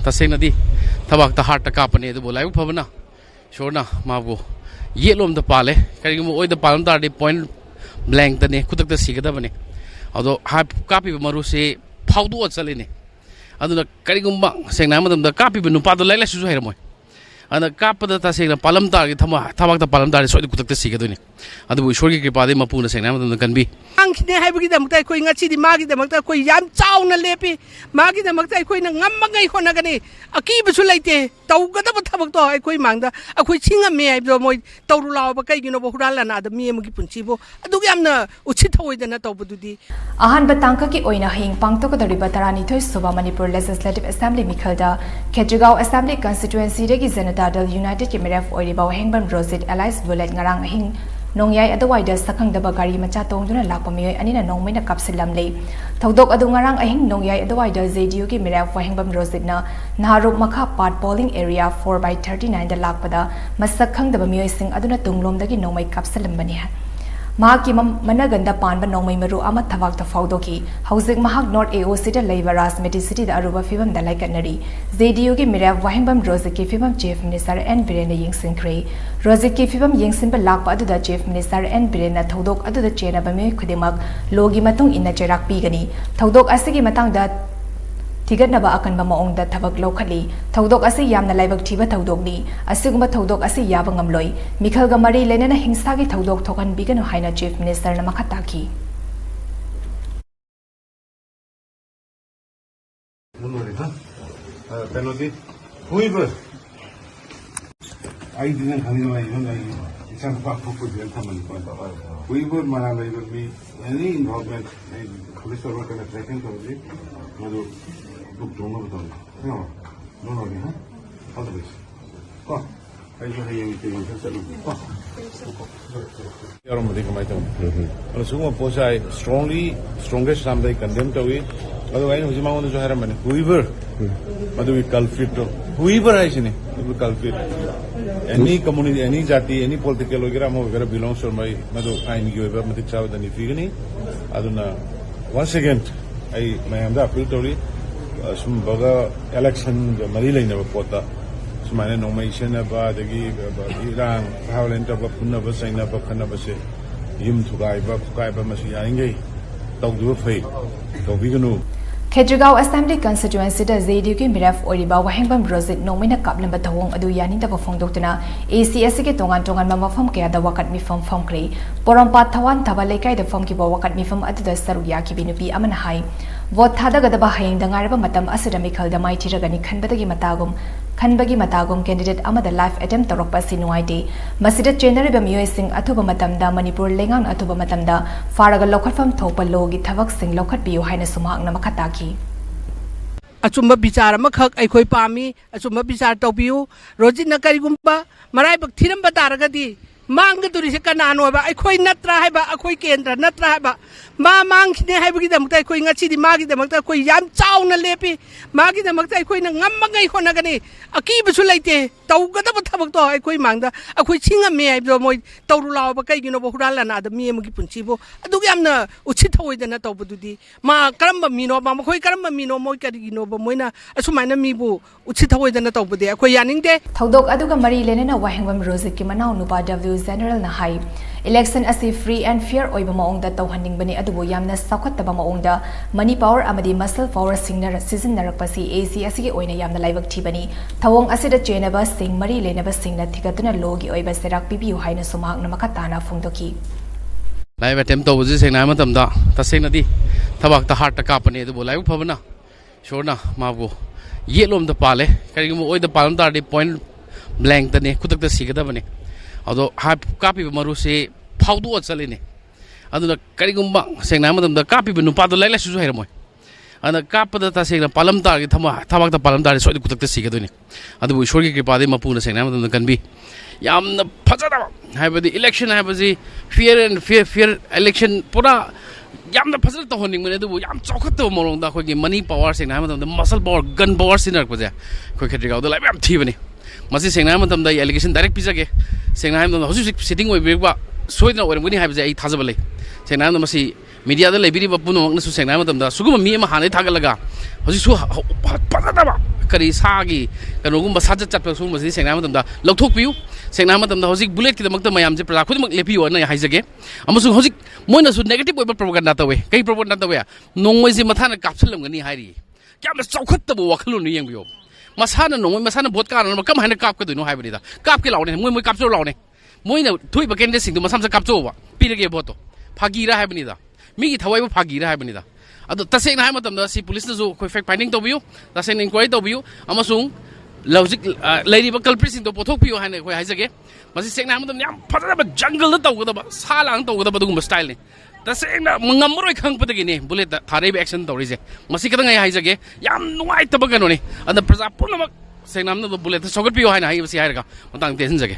tasena di tabak ta heart ta kapane du bolai phabana shorna mabu yelom da pale kari mo oi da palam tar di point blank da ne kutak da sigada bane ado ha kapi maru se phaudu achale ne aduna kari gumba sengna madam da kapi nu pa do laila su su hermoy ana kapada ta sengna palam tar gi thama tabak ta palam tar so di kutak da sigada ne adu ishwar gi kripa de mapuna sengna madam da kanbi angkhne haibagi damakta koi ngachi di magi damakta koi yam chauna lepi magi damakta koi na ngammagai honagani akiba su laite tawgada ba thabak to koi mangda akoi chinga me aibdo moi tawrulaw ba kai gino ba hurala na da mi amagi punchi bo adu yamna uchi thawida na tawbududi ahan batangka ki oina hing pangto ka dariba tarani thoi suba manipur legislative assembly mikhalda khejigao assembly constituency regi janata dal united ki miref oiriba hengbam rosit allies bullet ngarang hing Nongmei otherwise Shakkhangdabasingna macha tongduna lakpa miyoi anina Nongmei na Kapsinlambadagi thodok adu ngarang ahing Nongmei otherwise JDU ki mirep wahengbam rosidna naharup makha part polling area 4/39 da lakpada Shakkhangdaba miyoi sing aduna tunglomdagi Nongmei Kapsinlambani Mahaki managanda panba Nongmei maru ama thawak ta faudoki housing mahak North AOC da leiba Rajmeti city da aruba fibam da laikatnakhre JDU ki mirep wahengbam rosit ki fibam chief minister N Birena yingsinkre rosit ki fibam yingsin ba lakpa adu da chief minister N Birena thodok adu da chena ba me khudimak logi matung inna cherak pi gani thodok asigi matang da Tigatnaba akan ba maong da thabak lokhali thodok asi yamna laibak thiba thodok ni asiguma thodok asi yaba ngamloi mikhal ga mari lenena hingsa gi thodok thokan bigano haina chief minister na makhataki munori ha penalty whoever I didn't have any even I some pop for the common whoever mana labor me any involvement police or kind of tracking probably no book don't know no huh all the best oh I should have you taken oh yarom de kamai taw ala suma posai strongest samdai condemn to it otherwise hujima on jo hara mane whoever madu culprit whoever I sine culprit any community any jati any political wagera belongs to my madu ain gi over matik chawadani figani aduna once again I am the appeal to some baga election mari laina ba pota sumane Nongmei sena ba dagi irang violent ba punna ba saina ba khana ba se yim thugai ba masu yaingai tawdu phai to biganu Khejigao Assembly Constituency da JDU ki miref oriba wahengbam rosit Nongmei na kaplamba thawong adu yani da phongdoktuna ACS ki tongan mafam kaya da wakat mi fam kre porompa thawan thaba lekai da fam ki ba wakat mi fam adu da saru ya ki binupi amana hai vote thada ga da ba haing da ngarba matam asira mikhal da mai thiragani khanbagi matagum candidate amada life attempt torokpa sinuaite masida chenari ba miyoi sing athuba matam da manipur lengang athuba matam da faraga lokhatfam thopa logi thavak sing lokhat biu haina sumhak na makhataki achumba bichara makhak aikoi pami achumba bichar tawbiu rojit na karigumba marai bak thiram ba taragadi mang turi se kanano ba aikoi natra haiba akoi kendra natra haiba ma mang khne haibagi damakta koi ngachi di magi damakta koi yam chauna lepi magi damakta koi na ngammagai honagani akiba su laite tawgada ba thabak to koi mangda akoi chinga me aibdo moi tawrulaw ba kai gino ba hurala na da mi amagi punchi bo adu yamna uchi thawoida na tawbududi ma karamba mino ma koi karamba mino moi kari gino ba moina asumaina mi bu uchi thawoida na tawbude akoi yaningde thodok aduga mari lenena wahengbam rosit ki manau nupa W general na hai election asi free and fair oiba maong da tawhaning bani adubo yamna sakhattaba maong da money power amadi muscle power singna season narakpasi AC asi ki oina yamna laibak thibani thawong asida chenaba sing mari lenaba singna thigatuna logi oiba serak pibiu haina sumhak na makatana phungdoki laiba tem to buji sengna matam da tasena di tabak ta heart ta kapane du bolai phabana shorna mabu yelom da pale kari mo oi da palam tar di point blank da ne kutak da sigada bane ado ha kapi maru se phaudu achale ne aduna karigumba sengna madam da kapi nu pa do laila su hermoy ana kapada ta sengna palam tar gi thabak ta palam tar so di kutak ta sigado ne adu ishwar gi kripa de mapuna sengna madam da kanbi yamna phajada haibadi election haibaji fear election pura yamna phajada to honing mane du yam chokhat to morong da khoi gi money power sengna madam da muscle power gun power sinar ko ja khoi khedri ga do lai yam thibani masi sengna matam da allegation direct pizage sengna matam da hosu sitting oi bek ba soidna oiramgani haibse ai thajaba lei sengna na masi media da leibiriba punomak nasu sengna matamda suguma mi ama hanai thagalaga hoji su padadaba kari sagi kanogumba sajat chatpa suguma si sengna matamda lauthok piu sengna matamda hoji bullet ki damakta mayam je praja khudimak lepiu na haijage amasung hoji moina su negative oiba propaganda tawe kai propaganda tawe nongmai ji mathana kapsinlamgani hairi kyamna chawkhattaba wakhalun yengbiyo masana nongmai masana vote kana kam haina kap ka duino haibani da kap ke laune moi kap so laune moina thuiba candidate sing du masam sa kap chowa pirage vote fagira haibani da mi thawai ba fagira haibani da ado taseng na matamda si police na zo koi fact finding tobiu taseng inquiry tobiu amasung logic lady ba culprit sing do pothok piu haina koi haijage masi seng na matam yam phadara ba jungle da tawgada ba salang tawgada ba dugum style ne taseng na mangamroi khang patagi ne bullet thare ba action tawri je masi kadang ai haijage yam nuai tabagano ne anda praja purnamak seng namna do bullet sogat piu haina hai basi hairga matang tension jage